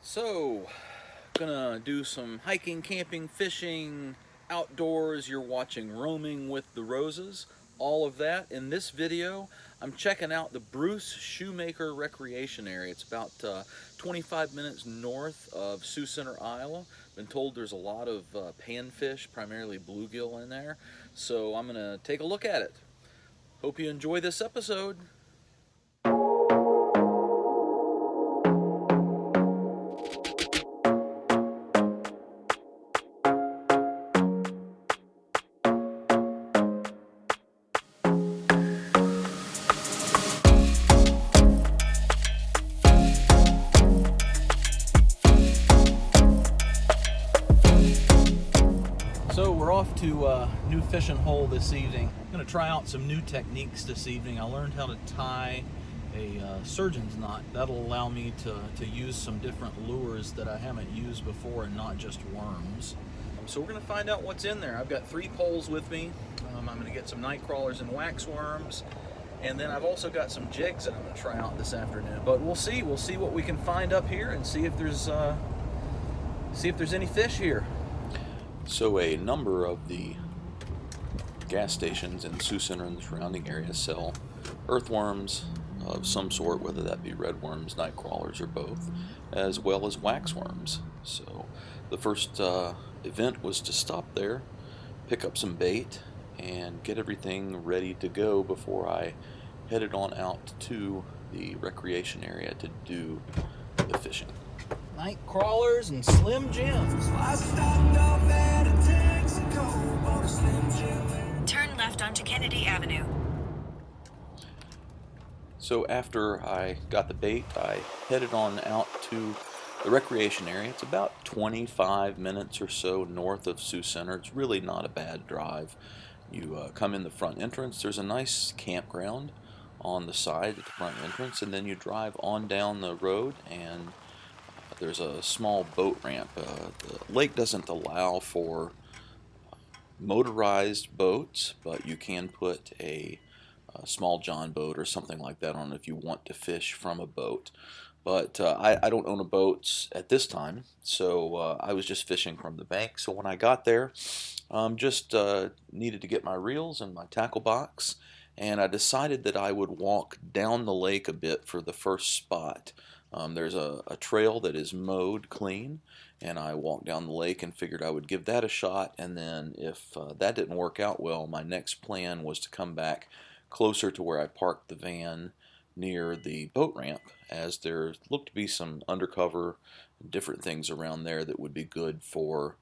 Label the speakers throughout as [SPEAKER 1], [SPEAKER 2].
[SPEAKER 1] So, gonna do some hiking, camping, fishing, outdoors. You're watching Roaming with the Roses. All of that. In this video, I'm checking out the Bruce Schomaker Recreation Area. It's about 25 minutes north of Sioux Center, Iowa. Been told there's a lot of panfish, primarily bluegill in there. So I'm gonna take a look at it. Hope you enjoy this episode. So we're off to a new fishing hole this evening. I'm going to try out some new techniques this evening. I learned how to tie a surgeon's knot. That'll allow me to use some different lures that I haven't used before and not just worms. So we're going to find out what's in there. I've got 3 poles with me. I'm going to get some night crawlers and wax worms. And then I've also got some jigs that I'm going to try out this afternoon. But we'll see what we can find up here and see if there's any fish here. So a number of the gas stations in Sioux Center and the surrounding area sell earthworms of some sort, whether that be red worms, night crawlers, or both, as well as wax worms. So the first event was to stop there, pick up some bait, and get everything ready to go before I headed on out to the recreation area to do the fishing. Night crawlers and Slim Jims.
[SPEAKER 2] Turn left onto Kennedy Avenue.
[SPEAKER 1] So after I got the bait, I headed on out to the recreation area. It's about 25 minutes or so north of Sioux Center. It's really not a bad drive. You come in the front entrance. There's a nice campground on the side at the front entrance, and then you drive on down the road, and there's a small boat ramp. The lake doesn't allow for motorized boats, but you can put a small John boat or something like that on if you want to fish from a boat. But I don't own a boat at this time, so I was just fishing from the bank. So when I got there, just needed to get my reels and my tackle box, and I decided that I would walk down the lake a bit for the first spot. There's a trail that is mowed clean, and I walked down the lake and figured I would give that a shot, and then if that didn't work out well, my next plan was to come back closer to where I parked the van near the boat ramp, as there looked to be some undercover different things around there that would be good for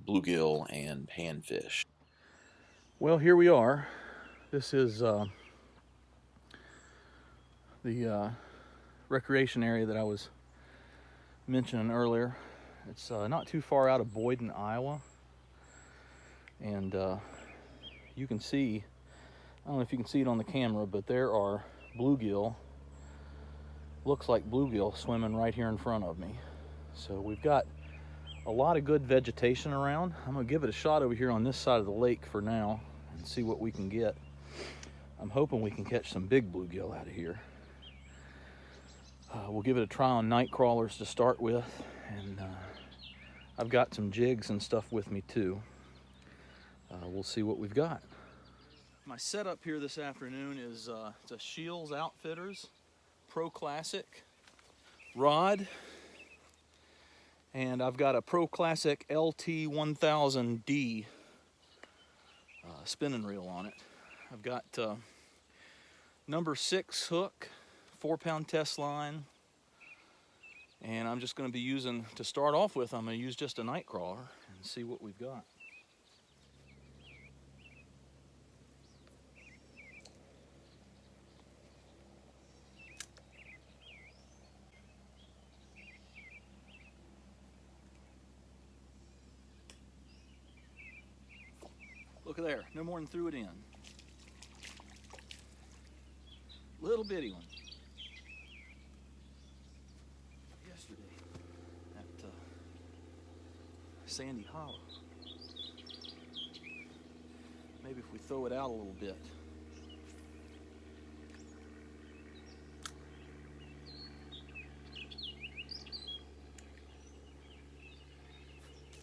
[SPEAKER 1] bluegill and panfish. Well, here we are. This is the recreation area that I was mentioning earlier. It's not too far out of Boyden, Iowa, and you can see, I don't know if you can see it on the camera, but there are bluegill, looks like bluegill, swimming right here in front of me. So we've got a lot of good vegetation around. I'm gonna give it a shot over here on this side of the lake for now and see what we can get. I'm hoping we can catch some big bluegill out of here. We'll give it a try on night crawlers to start with, and I've got some jigs and stuff with me too. We'll see what we've got. My setup here this afternoon is it's a Shields Outfitters Pro Classic rod, and I've got a Pro Classic LT 1000D spinning reel on it. I've got number 6 hook, 4-pound test line, and I'm just going to be using, to start off with, I'm going to use just a night crawler and see what we've got. Look at there, no more than threw it in. Little bitty one. Yesterday at Sandy Hollow. Maybe if we throw it out a little bit.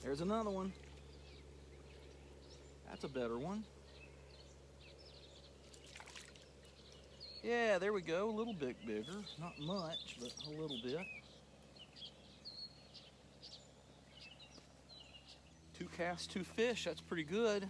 [SPEAKER 1] There's another one. That's a better one. Yeah, there we go. A little bit bigger. Not much, but a little bit. 2 casts, 2 fish. That's pretty good.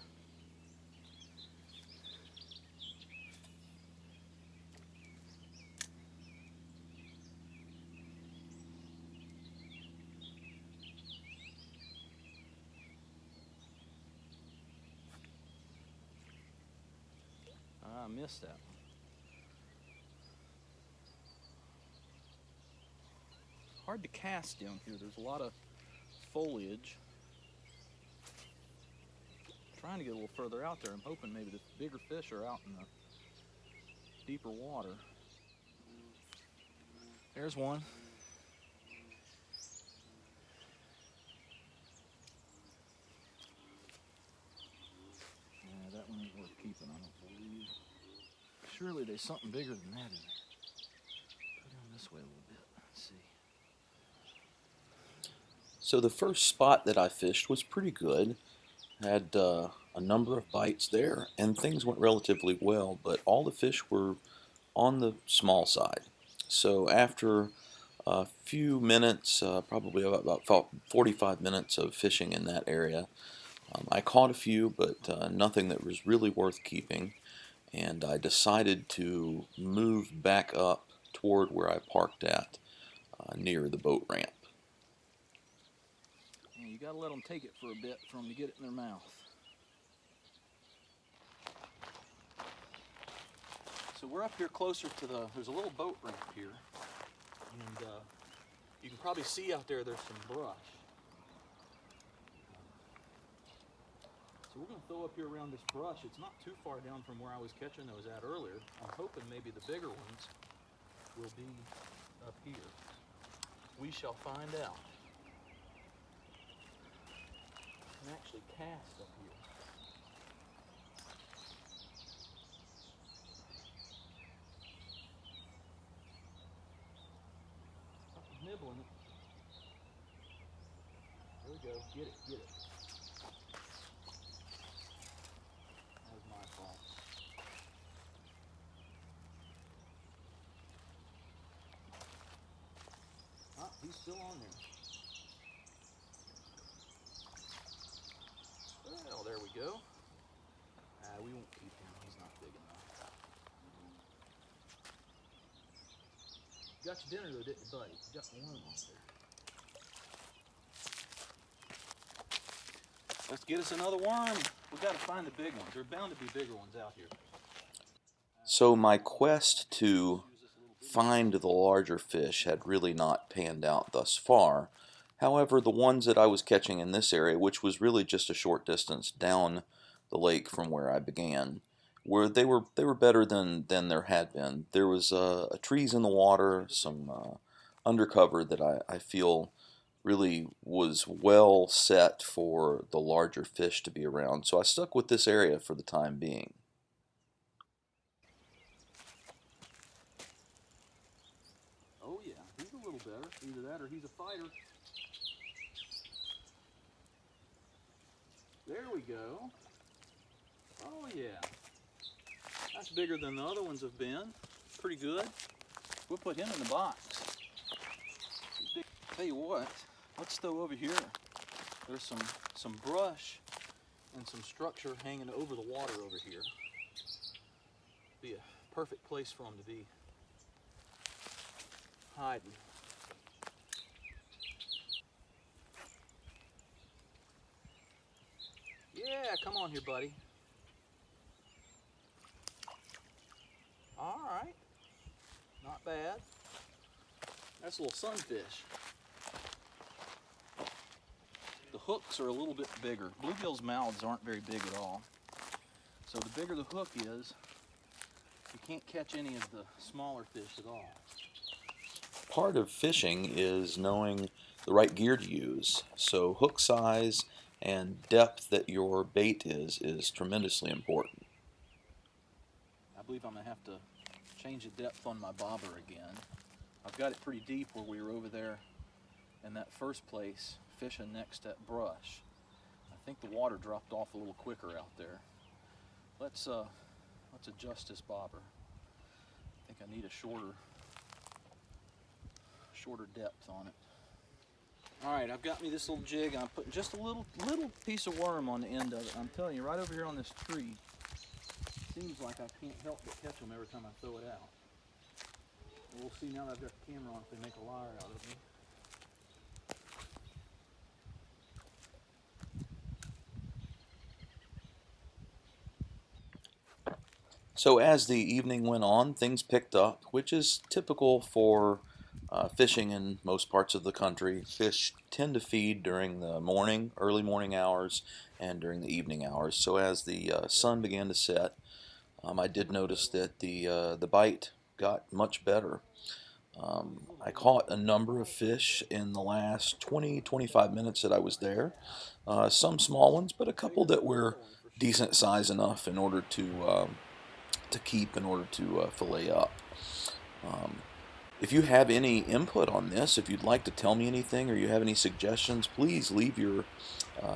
[SPEAKER 1] I missed that one. Hard to cast down here. There's a lot of foliage. Trying to get a little further out there. I'm hoping maybe the bigger fish are out in the deeper water. There's one. Yeah, that one ain't worth keeping, I don't believe. Surely there's something bigger than that in there. Go down this way a little bit. Let's see.
[SPEAKER 3] So the first spot that I fished was pretty good. Had a number of bites there, and things went relatively well, but all the fish were on the small side. So after a few minutes, probably about 45 minutes of fishing in that area, I caught a few, but nothing that was really worth keeping, and I decided to move back up toward where I parked at near the boat ramp.
[SPEAKER 1] Yeah, you gotta let them take it for a bit for them to get it in their mouth. So we're up here closer to there's a little boat ramp here, and you can probably see out there there's some brush. So we're gonna throw up here around this brush. It's not too far down from where I was catching those at earlier. I'm hoping maybe the bigger ones will be up here. We shall find out. I can actually cast up here. Something's nibbling it. There we go. Get it, get it. That was my fault. Ah, he's still on there. Well, there we go. We won't keep him. He's not big enough. You got your dinner though, didn't you, buddy? You got the worm off there. Let's get us another worm. We got to find the big ones. There are bound to be bigger ones out here.
[SPEAKER 3] So my quest to find the larger fish had really not panned out thus far. However, the ones that I was catching in this area, which was really just a short distance down the lake from where I began, they were better than there had been. There was trees in the water, some undercover that I feel really was well set for the larger fish to be around. So I stuck with this area for the time being.
[SPEAKER 1] Oh yeah, he's a little better. Either that or he's a fighter. There we go. Oh yeah. That's bigger than the other ones have been. Pretty good. We'll put him in the box. Tell you what, let's throw over here. There's some brush and some structure hanging over the water over here. Be a perfect place for them to be hiding. Yeah, come on here, buddy. All right. Not bad. That's a little sunfish. The hooks are a little bit bigger. Bluegill's mouths aren't very big at all. So the bigger the hook is, you can't catch any of the smaller fish at all.
[SPEAKER 3] Part of fishing is knowing the right gear to use. So hook size and depth that your bait is tremendously important.
[SPEAKER 1] I believe I'm going to have to change the depth on my bobber again. I've got it pretty deep where we were over there in that first place fishing next to that brush. I think the water dropped off a little quicker out there. Let's adjust this bobber. I think I need a shorter depth on it. Alright, I've got me this little jig. I'm putting just a little piece of worm on the end of it. I'm telling you, right over here on this tree, seems like I can't help but catch them every time I throw it out. We'll see now that I've got the camera on if they make a liar out of me.
[SPEAKER 3] So as the evening went on, things picked up, which is typical for fishing in most parts of the country. Fish tend to feed during the morning, early morning hours, and during the evening hours. So as the sun began to set, I did notice that the bite got much better. I caught a number of fish in the last 20-25 minutes that I was there. Some small ones, but a couple that were decent size enough in order to keep, in order to fillet up. If you have any input on this, if you'd like to tell me anything or you have any suggestions, please leave your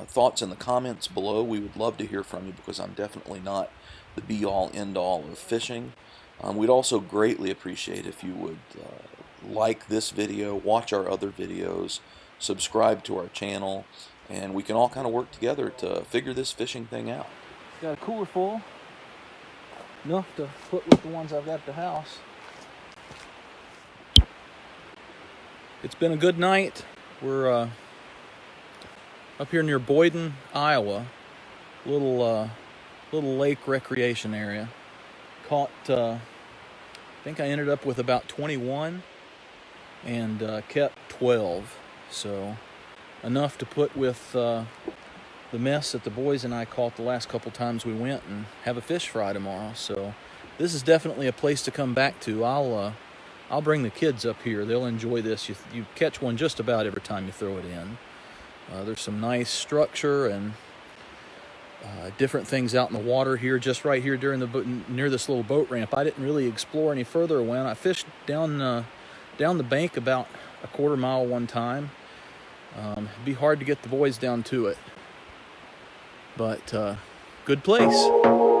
[SPEAKER 3] thoughts in the comments below. We would love to hear from you because I'm definitely not the be-all, end-all of fishing. We'd also greatly appreciate if you would like this video, watch our other videos, subscribe to our channel, and we can all kind of work together to figure this fishing thing out.
[SPEAKER 1] Got a cooler full, enough to put with the ones I've got at the house. It's been a good night. We're up here near Boyden, Iowa, little lake recreation area. Caught, I think I ended up with about 21 and kept 12. So enough to put with the mess that the boys and I caught the last couple times we went and have a fish fry tomorrow. So this is definitely a place to come back to. I'll bring the kids up here. They'll enjoy this. You catch one just about every time you throw it in. There's some nice structure and different things out in the water here, just right here near this little boat ramp. I didn't really explore any further when I fished down the bank about a quarter mile one time. It'd be hard to get the boys down to it, but good place.